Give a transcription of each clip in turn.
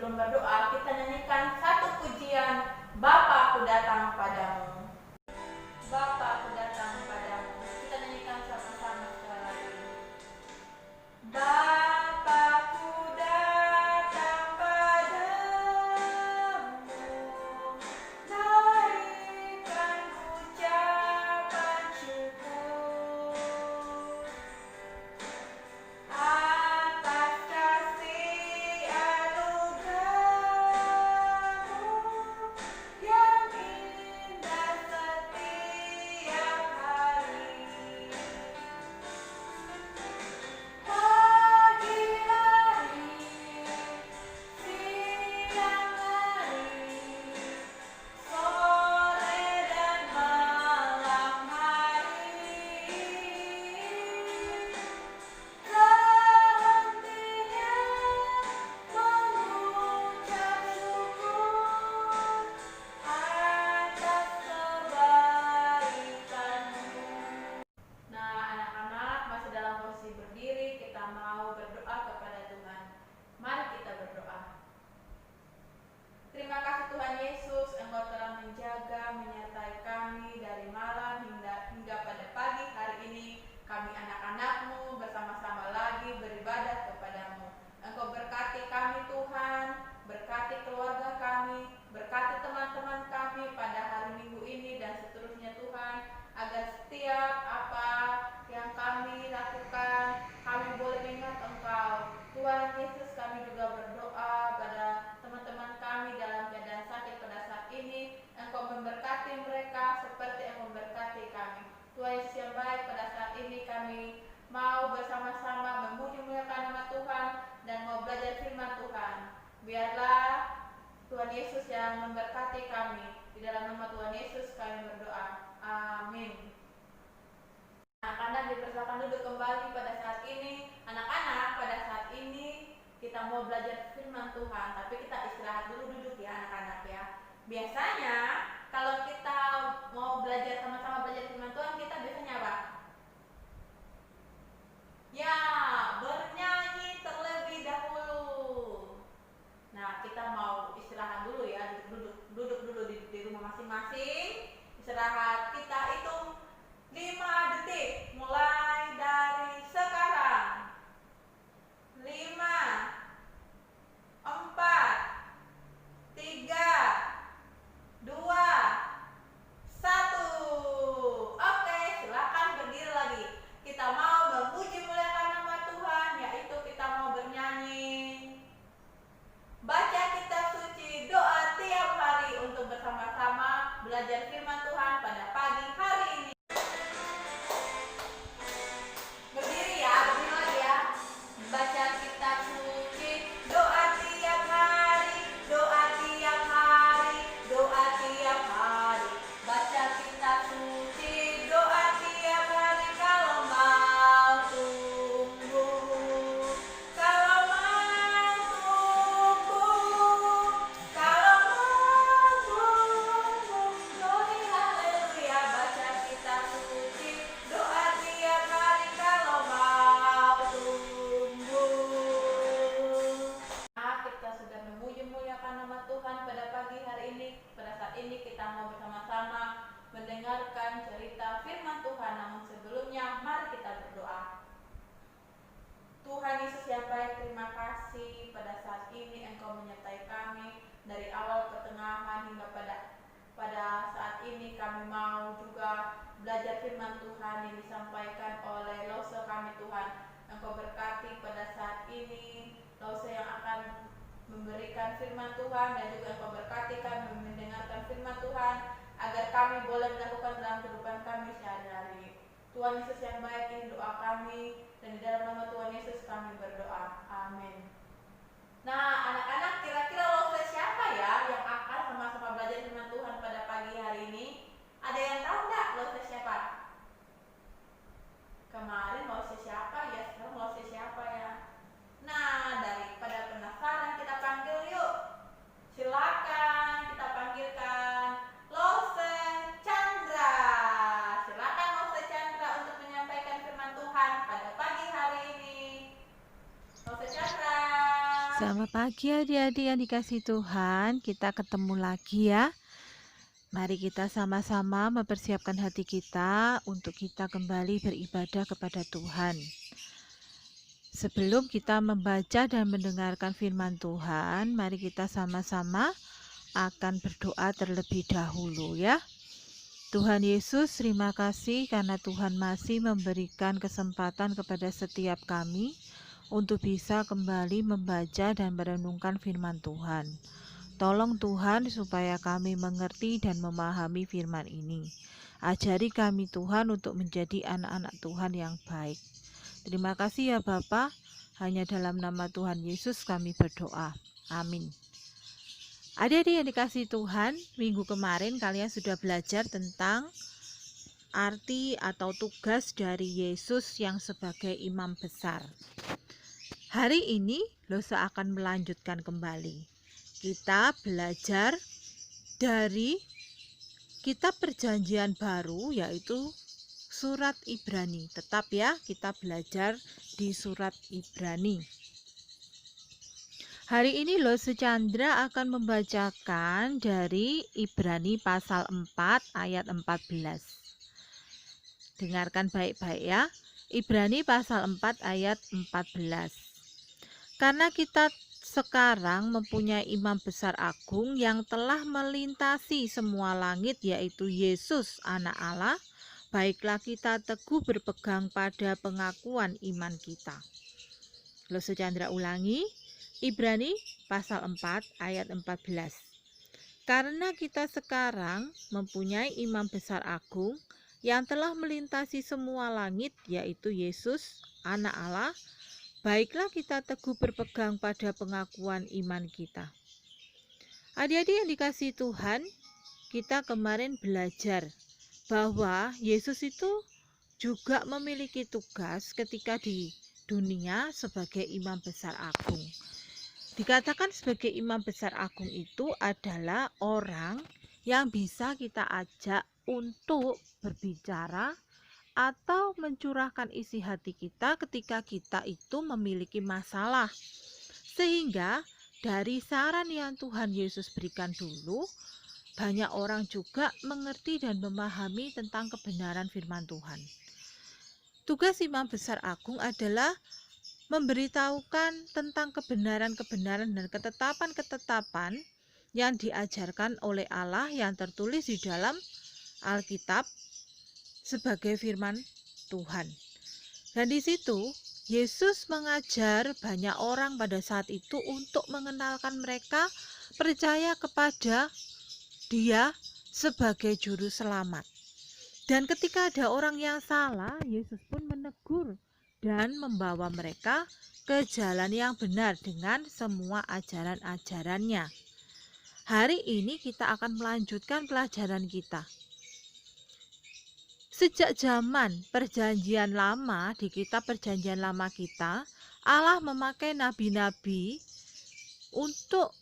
sebelum berdoa kita nyanyikan satu pujian, Bapa aku datang padamu. Bapa aku datang padamu. Kita nyanyikan sama-sama sekali lagi. Bapakku datang padamu, naikkan ucapan syukur atas kasih anugerah-Mu yang indah setiap hari. Pagi hari, siang hari, sore dan malam hari, sehentinya mengucap syukur atas kebaikan-Mu. Nah, anak-anak masih dalam posisi berdiri, kita mau berdoa kepada Tuhan. Mari kita berdoa. Terima kasih Tuhan Yesus, Engkau telah menjaga, menyertai kami dari malam hingga pada pagi hari ini. Kami anak-anak-Mu bersama-sama lagi beribadah kepadamu. Engkau berkati kami Tuhan, berkati keluarga kami, berkati teman-teman kami pada hari Minggu ini dan seterusnya Tuhan, agar setiap apa yang kami lakukan, kami boleh mengingat Engkau. Tuhan Yesus, kami juga berdoa pada teman-teman kami dalam keadaan sakit pada saat ini. Engkau memberkati mereka seperti Engkau memberkati kami. Tuhan Yesus yang baik, pada saat ini kami mau bersama-sama memuji-muliakan nama Tuhan dan mau belajar firman Tuhan. Biarlah Tuhan Yesus yang memberkati kami. Di dalam nama Tuhan Yesus kami berdoa. Amin. Anak-anak dipersilakan duduk kembali pada saat ini. Anak-anak, pada saat ini kita mau belajar firman Tuhan, tapi kita istirahat dulu duduk ya anak-anak ya. Biasanya kalau kita mau belajar sama-sama belajar firman Tuhan, kita biasanya apa? Ya, bernyanyi terlebih dahulu. Nah, kita mau istirahat dulu ya, duduk dulu di rumah masing-masing. Istirahat, kita hitung 5 detik mulai dari sekarang. 5, 4, 3, 2, 1. Oke, silakan berdiri lagi. Kita mau memuji muliakan nama Tuhan, yaitu kita mau bernyanyi. Baca kitab suci, doa tiap hari untuk bersama-sama belajar firman Tuhan pada pagi hari ini. Berdiri ya, berdiri lagi ya. Baca kitab suci, doa tiap hari, doa tiap hari, doa tiap hari. Baca kitab suci, doa tiap hari kalau mau tumbuh. Kalau mau tumbuh, kalau mau tumbuh. Glory haleluya, baca kitab suci, doa tiap hari kalau mau tumbuh. Nah, kita sudah memuji-muliakan nama Tuhan pada pagi hari ini. Pada saat ini kita mau bersama-sama mendengarkan cerita firman Tuhan. Namun sebelumnya, mari kita berdoa. Tuhan Yesus yang baik, terima kasih pada saat ini Engkau menyertai kami dari awal pertengahan hingga pada saat ini kami mau juga belajar firman Tuhan yang disampaikan oleh Lose kami Tuhan. Engkau berkati pada saat ini Lose yang akan memberikan firman Tuhan dan juga Engkau berkati kami mendengarkan firman Tuhan agar kami boleh melakukan dalam kehidupan kami sehari-hari. Tuhan Yesus yang baik, ini doa kami dan di dalam nama Tuhan Yesus kami berdoa. Amin. Nah, anak-anak, kira-kira Lose siapa ya yang akan sama-sama belajar firman Tuhan pada pagi hari ini? Ada yang tahu nggak Lose siapa? Kemarin Lose siapa ya, sekarang Lose siapa ya? Nah, daripada penasaran kita panggil yuk. Silakan kita panggilkan Lose Chandra. Silakan Lose Chandra untuk menyampaikan firman Tuhan pada pagi hari ini. Lose Chandra. Selamat pagi adik-adik yang dikasih Tuhan, kita ketemu lagi ya. Mari kita sama-sama mempersiapkan hati kita untuk kita kembali beribadah kepada Tuhan. Sebelum kita membaca dan mendengarkan firman Tuhan, mari kita sama-sama akan berdoa terlebih dahulu ya. Tuhan Yesus, terima kasih karena Tuhan masih memberikan kesempatan kepada setiap kami untuk bisa kembali membaca dan merenungkan firman Tuhan. Tolong Tuhan supaya kami mengerti dan memahami firman ini. Ajari kami Tuhan untuk menjadi anak-anak Tuhan yang baik. Terima kasih ya Bapa. Hanya dalam nama Tuhan Yesus kami berdoa. Amin. Adik-adik yang dikasih Tuhan, minggu kemarin kalian sudah belajar tentang arti atau tugas dari Yesus yang sebagai imam besar. Hari ini Losa akan melanjutkan kembali. Kita belajar dari kitab Perjanjian Baru, yaitu surat Ibrani. Tetap ya, kita belajar di surat Ibrani. Hari ini Losa Chandra akan membacakan dari Ibrani pasal 4 ayat 14. Dengarkan baik-baik ya. Ibrani pasal 4 ayat 14. Karena kita sekarang mempunyai imam besar agung yang telah melintasi semua langit, yaitu Yesus anak Allah, baiklah kita teguh berpegang pada pengakuan iman kita. Losa Chandra ulangi, Ibrani pasal 4 ayat 14. Karena kita sekarang mempunyai imam besar agung yang telah melintasi semua langit, yaitu Yesus anak Allah, baiklah kita teguh berpegang pada pengakuan iman kita. Adik-adik yang dikasihi Tuhan, kita kemarin belajar bahwa Yesus itu juga memiliki tugas ketika di dunia sebagai imam besar agung. Dikatakan sebagai imam besar agung itu adalah orang yang bisa kita ajak untuk berbicara atau mencurahkan isi hati kita ketika kita itu memiliki masalah. Sehingga dari saran yang Tuhan Yesus berikan dulu, banyak orang juga mengerti dan memahami tentang kebenaran firman Tuhan. Tugas imam besar agung adalah memberitahukan tentang kebenaran-kebenaran dan ketetapan-ketetapan yang diajarkan oleh Allah yang tertulis di dalam Alkitab sebagai firman Tuhan. Dan di situ Yesus mengajar banyak orang pada saat itu untuk mengenalkan mereka percaya kepada Dia sebagai juru selamat. Dan ketika ada orang yang salah, Yesus pun menegur dan membawa mereka ke jalan yang benar dengan semua ajaran-ajarannya. Hari ini kita akan melanjutkan pelajaran kita. Sejak zaman Perjanjian Lama, di kitab Perjanjian Lama kita, Allah memakai nabi-nabi untuk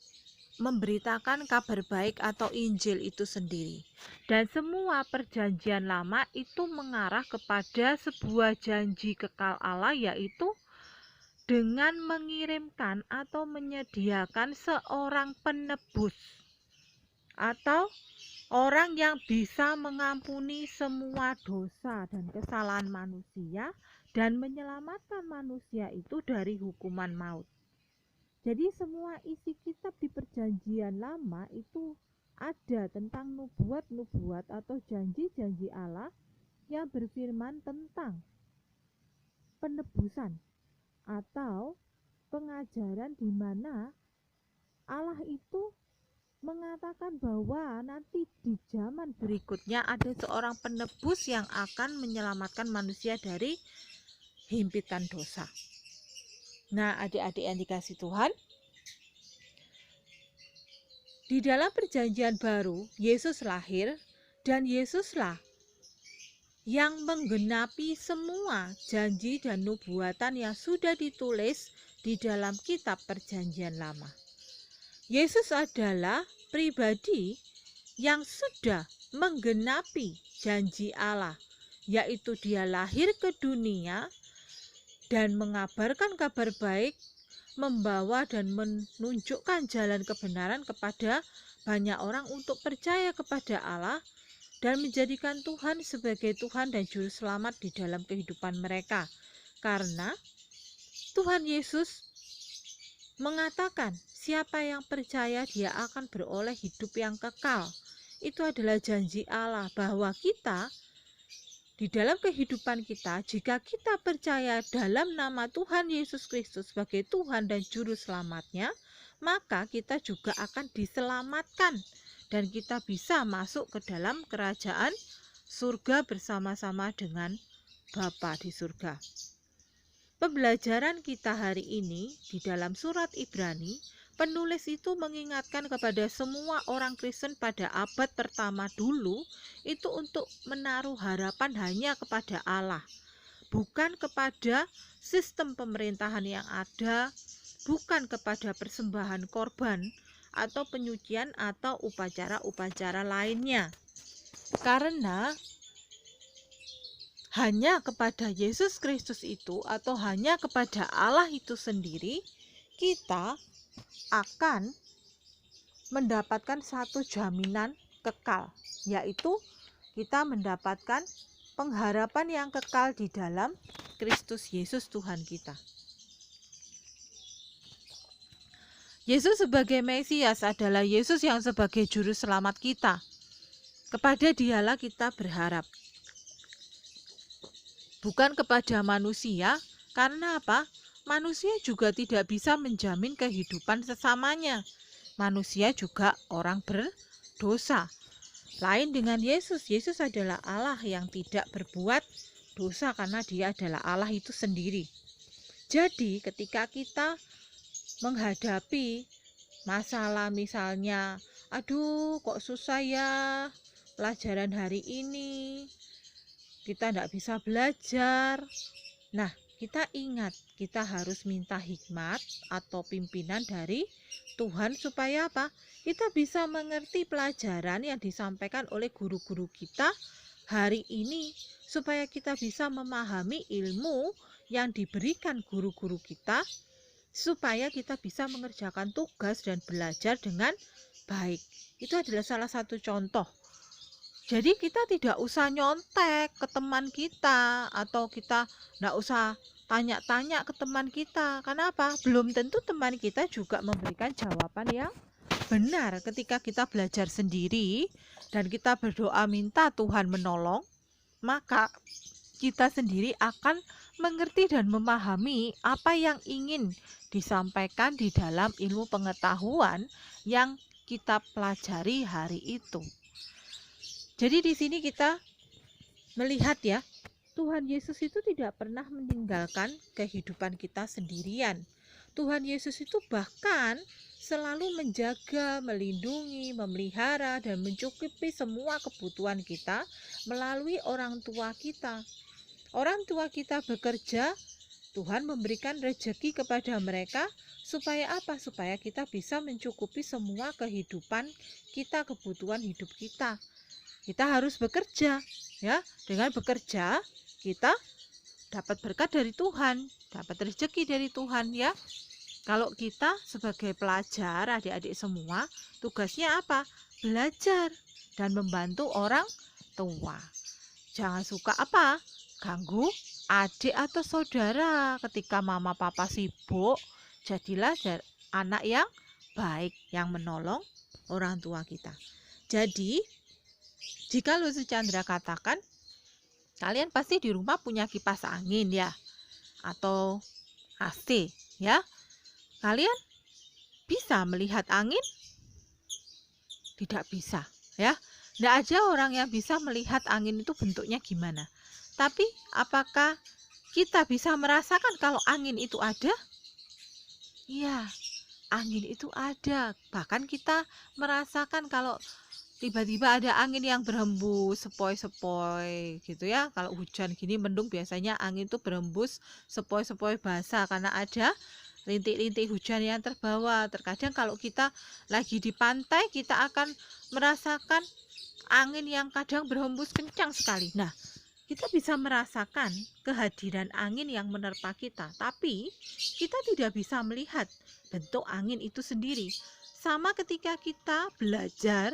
memberitakan kabar baik atau Injil itu sendiri. Dan semua Perjanjian Lama itu mengarah kepada sebuah janji kekal Allah, yaitu dengan mengirimkan atau menyediakan seorang penebus atau orang yang bisa mengampuni semua dosa dan kesalahan manusia dan menyelamatkan manusia itu dari hukuman maut. Jadi semua isi kitab di Perjanjian Lama itu ada tentang nubuat-nubuat atau janji-janji Allah yang berfirman tentang penebusan atau pengajaran di mana Allah itu mengatakan bahwa nanti di zaman berikutnya ada seorang penebus yang akan menyelamatkan manusia dari himpitan dosa. Nah, adik-adik yang dikasih Tuhan, di dalam Perjanjian Baru Yesus lahir dan Yesuslah yang menggenapi semua janji dan nubuatan yang sudah ditulis di dalam kitab Perjanjian Lama. Yesus adalah pribadi yang sudah menggenapi janji Allah, yaitu Dia lahir ke dunia dan mengabarkan kabar baik, membawa dan menunjukkan jalan kebenaran kepada banyak orang untuk percaya kepada Allah dan menjadikan Tuhan sebagai Tuhan dan Juru Selamat di dalam kehidupan mereka. Karena Tuhan Yesus mengatakan, siapa yang percaya dia akan beroleh hidup yang kekal. Itu adalah janji Allah bahwa kita di dalam kehidupan kita, jika kita percaya dalam nama Tuhan Yesus Kristus sebagai Tuhan dan Juru Selamatnya, maka kita juga akan diselamatkan dan kita bisa masuk ke dalam kerajaan surga bersama-sama dengan Bapa di surga. Pembelajaran kita hari ini di dalam surat Ibrani, penulis itu mengingatkan kepada semua orang Kristen pada abad pertama dulu itu untuk menaruh harapan hanya kepada Allah, bukan kepada sistem pemerintahan yang ada, bukan kepada persembahan korban atau penyucian atau upacara-upacara lainnya. Karena hanya kepada Yesus Kristus itu atau hanya kepada Allah itu sendiri kita akan mendapatkan satu jaminan kekal, yaitu kita mendapatkan pengharapan yang kekal di dalam Kristus Yesus Tuhan kita. Yesus sebagai Mesias adalah Yesus yang sebagai juru selamat kita. Kepada Dialah kita berharap. Bukan kepada manusia, karena apa? Manusia juga tidak bisa menjamin kehidupan sesamanya. Manusia juga orang berdosa. Lain dengan Yesus. Yesus adalah Allah yang tidak berbuat dosa karena Dia adalah Allah itu sendiri. Jadi ketika kita menghadapi masalah misalnya, aduh kok susah ya pelajaran hari ini, kita tidak bisa belajar. Nah, kita ingat, kita harus minta hikmat atau pimpinan dari Tuhan supaya apa? Kita bisa mengerti pelajaran yang disampaikan oleh guru-guru kita hari ini, supaya kita bisa memahami ilmu yang diberikan guru-guru kita, supaya kita bisa mengerjakan tugas dan belajar dengan baik. Itu adalah salah satu contoh. Jadi kita tidak usah nyontek ke teman kita, atau kita tidak usah tanya-tanya ke teman kita. Kenapa? Belum tentu teman kita juga memberikan jawaban yang benar. Ketika kita belajar sendiri dan kita berdoa minta Tuhan menolong, maka kita sendiri akan mengerti dan memahami apa yang ingin disampaikan di dalam ilmu pengetahuan yang kita pelajari hari itu. Jadi di sini kita melihat ya, Tuhan Yesus itu tidak pernah meninggalkan kehidupan kita sendirian. Tuhan Yesus itu bahkan selalu menjaga, melindungi, memelihara, dan mencukupi semua kebutuhan kita melalui orang tua kita. Orang tua kita bekerja, Tuhan memberikan rezeki kepada mereka supaya apa? Supaya kita bisa mencukupi semua kehidupan kita, kebutuhan hidup kita. Kita harus bekerja, ya. Dengan bekerja kita dapat berkat dari Tuhan, dapat rezeki dari Tuhan, ya. Kalau kita sebagai pelajar, adik-adik semua, tugasnya apa? Belajar dan membantu orang tua. Jangan suka apa? Ganggu adik atau saudara ketika mama papa sibuk. Jadilah anak yang baik, yang menolong orang tua kita. Jadi jika Lucy Chandra katakan, kalian pasti di rumah punya kipas angin ya, atau AC ya. Kalian bisa melihat angin? Tidak bisa ya. Tidak ada orang yang bisa melihat angin itu bentuknya gimana. Tapi apakah kita bisa merasakan kalau angin itu ada? Iya, angin itu ada. Bahkan kita merasakan kalau tiba-tiba ada angin yang berhembus sepoi-sepoi gitu ya. Kalau hujan gini mendung biasanya angin itu berhembus sepoi-sepoi basah karena ada rintik-rintik hujan yang terbawa. Terkadang kalau kita lagi di pantai, kita akan merasakan angin yang kadang berhembus kencang sekali. Nah, kita bisa merasakan kehadiran angin yang menerpa kita, tapi kita tidak bisa melihat bentuk angin itu sendiri. Sama ketika kita belajar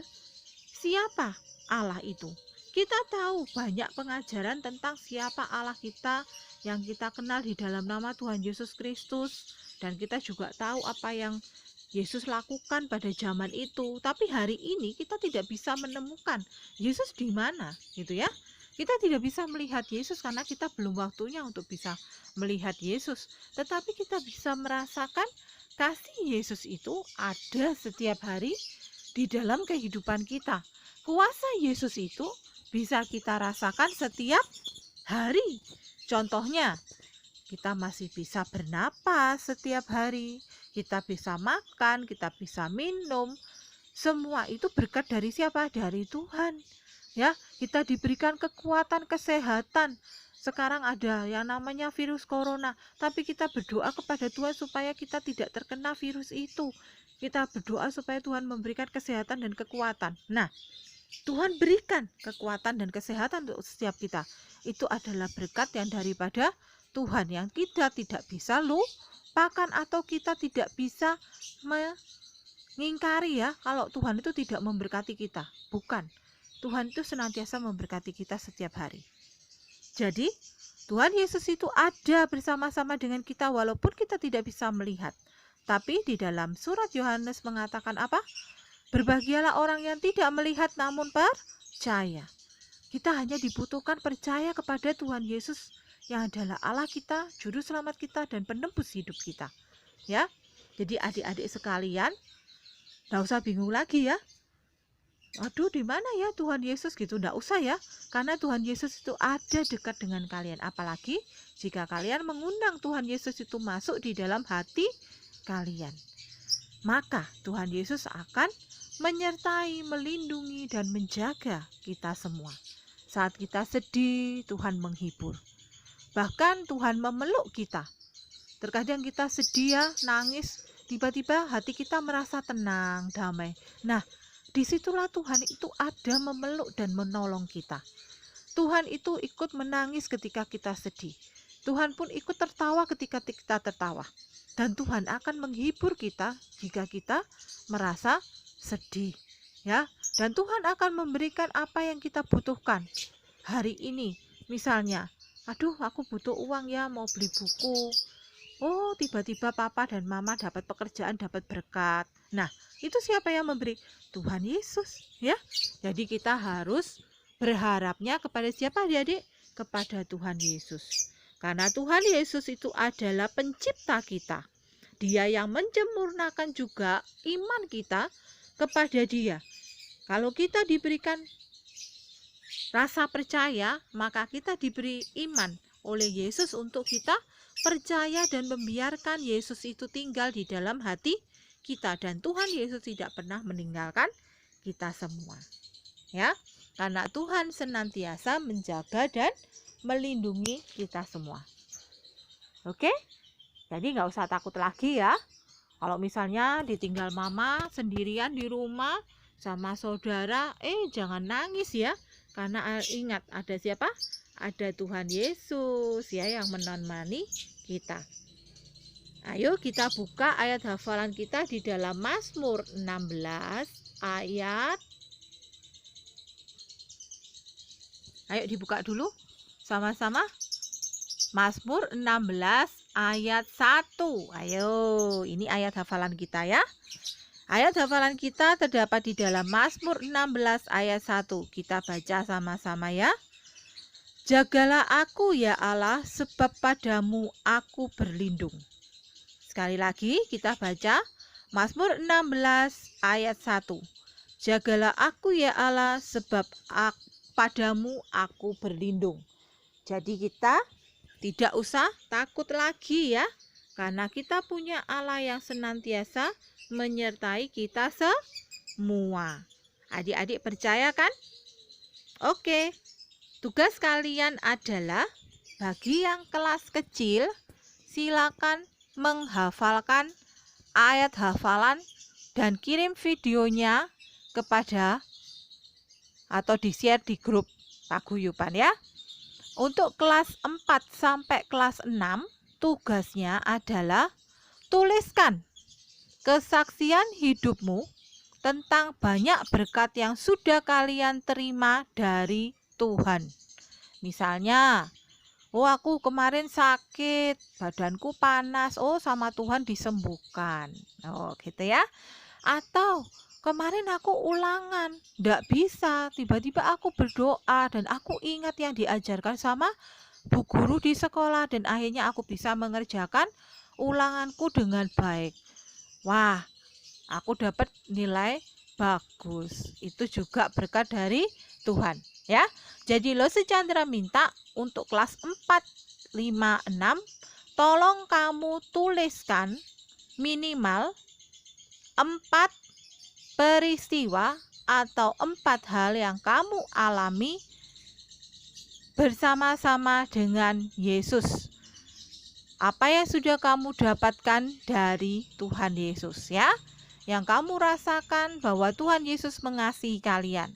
siapa Allah itu. Kita tahu banyak pengajaran tentang siapa Allah kita yang kita kenal di dalam nama Tuhan Yesus Kristus, dan kita juga tahu apa yang Yesus lakukan pada zaman itu. Tapi hari ini kita tidak bisa menemukan Yesus di mana, gitu ya. Kita tidak bisa melihat Yesus karena kita belum waktunya untuk bisa melihat Yesus. Tetapi kita bisa merasakan kasih Yesus itu ada setiap hari di dalam kehidupan kita. Kuasa Yesus itu bisa kita rasakan setiap hari. Contohnya, kita masih bisa bernapas setiap hari, kita bisa makan, kita bisa minum. Semua itu berkat dari siapa? Dari Tuhan. Ya, kita diberikan kekuatan, kesehatan. Sekarang ada yang namanya virus corona, tapi kita berdoa kepada Tuhan supaya kita tidak terkena virus itu. Kita berdoa supaya Tuhan memberikan kesehatan dan kekuatan. Nah, Tuhan berikan kekuatan dan kesehatan untuk setiap kita. Itu adalah berkat yang daripada Tuhan, yang kita tidak bisa lupakan atau kita tidak bisa mengingkari ya, kalau Tuhan itu tidak memberkati kita. Bukan. Tuhan itu senantiasa memberkati kita setiap hari. Jadi, Tuhan Yesus itu ada bersama-sama dengan kita walaupun kita tidak bisa melihat. Tapi di dalam surat Yohanes mengatakan apa? Berbahagialah orang yang tidak melihat namun percaya. Kita hanya dibutuhkan percaya kepada Tuhan Yesus yang adalah Allah kita, juru selamat kita, dan penebus hidup kita. Ya, jadi adik-adik sekalian, nggak usah bingung lagi ya. Aduh, di mana ya Tuhan Yesus gitu? Nggak usah ya, karena Tuhan Yesus itu ada dekat dengan kalian. Apalagi jika kalian mengundang Tuhan Yesus itu masuk di dalam hati kalian, maka Tuhan Yesus akan menyertai, melindungi, dan menjaga kita semua. Saat kita sedih, Tuhan menghibur. Bahkan Tuhan memeluk kita. Terkadang kita sedih ya, nangis, tiba-tiba hati kita merasa tenang, damai. Nah, disitulah Tuhan itu ada memeluk dan menolong kita. Tuhan itu ikut menangis ketika kita sedih. Tuhan pun ikut tertawa ketika kita tertawa. Dan Tuhan akan menghibur kita jika kita merasa sedih. Ya, dan Tuhan akan memberikan apa yang kita butuhkan hari ini. Misalnya, aduh aku butuh uang ya, mau beli buku. Oh, tiba-tiba papa dan mama dapat pekerjaan, dapat berkat. Nah, itu siapa yang memberi? Tuhan Yesus, ya. Jadi kita harus berharapnya kepada siapa, adik-adik? Kepada Tuhan Yesus. Karena Tuhan Yesus itu adalah pencipta kita. Dia yang menyempurnakan juga iman kita kepada Dia. Kalau kita diberikan rasa percaya, maka kita diberi iman oleh Yesus untuk kita percaya dan membiarkan Yesus itu tinggal di dalam hati kita, dan Tuhan Yesus tidak pernah meninggalkan kita semua. Ya, karena Tuhan senantiasa menjaga dan melindungi kita semua. Oke? Jadi nggak usah takut lagi ya. Kalau misalnya ditinggal mama sendirian di rumah sama saudara, jangan nangis ya. Karena ingat, ada siapa? Ada Tuhan Yesus ya yang menemani kita. Ayo kita buka ayat hafalan kita di dalam Mazmur 16 ayat. Ayo dibuka dulu sama-sama. Mazmur 16 ayat 1. Ayo, ini ayat hafalan kita ya. Ayat hafalan kita terdapat di dalam Mazmur 16 ayat 1. Kita baca sama-sama ya. Jagalah aku ya Allah, sebab padamu aku berlindung. Sekali lagi kita baca Mazmur 16 ayat 1. Jagalah aku ya Allah, sebab padamu aku berlindung. Jadi kita tidak usah takut lagi ya, karena kita punya Allah yang senantiasa menyertai kita semua. Adik-adik percaya kan? Oke, tugas kalian adalah bagi yang kelas kecil, silakan menghafalkan ayat hafalan dan kirim videonya kepada atau di-share di grup paguyuban ya. Untuk kelas 4 sampai kelas 6, tugasnya adalah tuliskan kesaksian hidupmu tentang banyak berkat yang sudah kalian terima dari Tuhan. Misalnya, oh aku kemarin sakit, badanku panas, oh sama Tuhan disembuhkan. Oh gitu ya. Atau kemarin aku ulangan, nggak bisa, tiba-tiba aku berdoa dan aku ingat yang diajarkan sama bu guru di sekolah dan akhirnya aku bisa mengerjakan ulanganku dengan baik. Wah, aku dapat nilai bagus. Itu juga berkat dari Tuhan, ya. Jadi Losi Chandra minta untuk kelas 4, 5, 6, tolong kamu tuliskan minimal 4 peristiwa atau 4 hal yang kamu alami bersama-sama dengan Yesus. Apa yang sudah kamu dapatkan dari Tuhan Yesus, ya? Yang kamu rasakan bahwa Tuhan Yesus mengasihi kalian.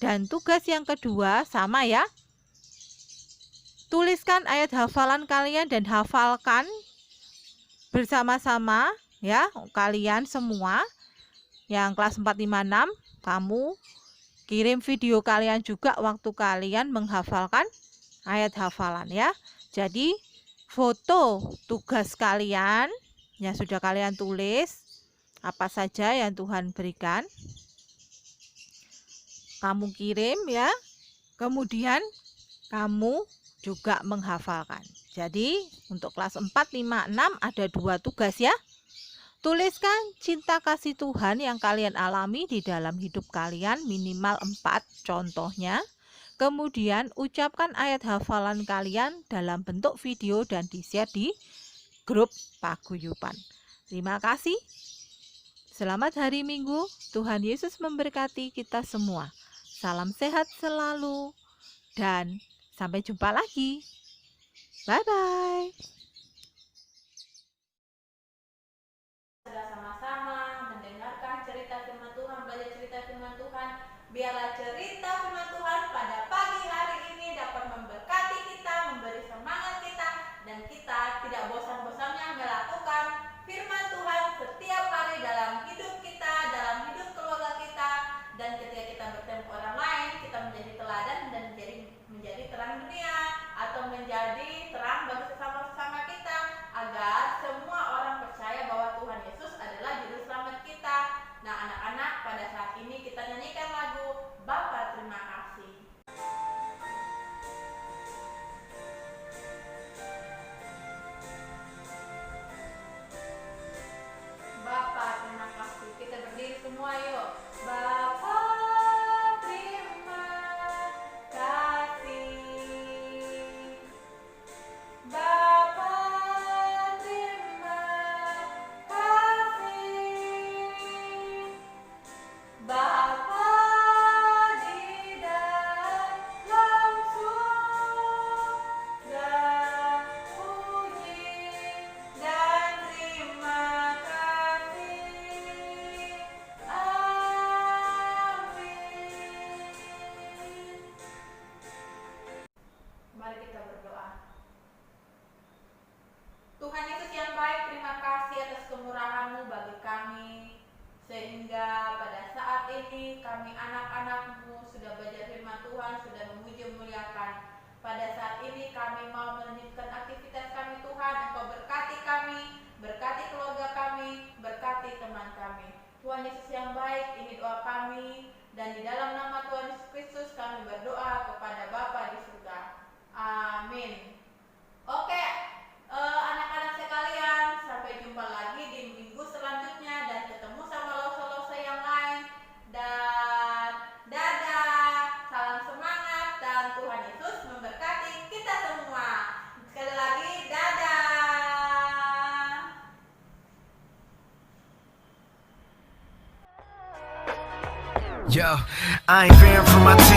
Dan tugas yang kedua sama ya. Tuliskan ayat hafalan kalian dan hafalkan bersama-sama ya, kalian semua. Yang kelas 4, 5, 6, kamu kirim video kalian juga waktu kalian menghafalkan ayat hafalan ya. Jadi foto tugas kalian yang sudah kalian tulis, apa saja yang Tuhan berikan, kamu kirim ya. Kemudian kamu juga menghafalkan. Jadi untuk kelas 4, 5, 6 ada 2 tugas ya. Tuliskan cinta kasih Tuhan yang kalian alami di dalam hidup kalian minimal 4 contohnya. Kemudian ucapkan ayat hafalan kalian dalam bentuk video dan di-share di grup paguyuban. Terima kasih. Selamat hari Minggu. Tuhan Yesus memberkati kita semua. Salam sehat selalu dan sampai jumpa lagi. Bye-bye. Sudah sama-sama mendengarkan cerita firman Tuhan, belajar cerita firman Tuhan. Biarlah cerita firman Tuhan pada pagi hari ini dapat memberkati kita, memberi semangat kita, dan kita tidak bosan-bosannya melakukan firman Tuhan setiap hari dalam hidup kita, dalam hidup keluarga kita, dan ketika kita bertemu orang lain, kita menjadi teladan dan menjadi terang dunia atau menjadi terang bagi sesama-sesama kita, agar semua orang percaya bahwa Tuhan Yesus adalah juru selamat kita. Nah, anak-anak, pada saat ini kita nyanyikan lagu Bapa Terima Kasih. Bapa terima kasih. Kita berdiri semua yuk. Bapa terima kasih. Bapa terima kasih. Bapa di dalam surga, puji dan terima kasih. Amin. Mari kita berdoa. Tuhan Yesus yang baik, terima kasih atas kemurahan-Mu bagi kami, sehingga pada saat ini kami anak-anak-Mu sudah belajar firman Tuhan, sudah memuji memuliakan. Pada saat ini kami mau melanjutkan aktivitas kami Tuhan. Engkau berkati kami, berkati keluarga kami, berkati teman kami. Tuhan Yesus yang baik, ini doa kami, dan di dalam nama Tuhan Yesus Kristus kami berdoa kepada Bapa di surga. Amin. Oke, anak-anak sekalian, sampai jumpa lagi di minggu selanjutnya dan ketemu sama lose-lose yang lain. Dan dadah, salam semangat dan Tuhan Yesus memberkati kita semua. Sekali lagi, dadah. Yo, I ain't fearing for my team.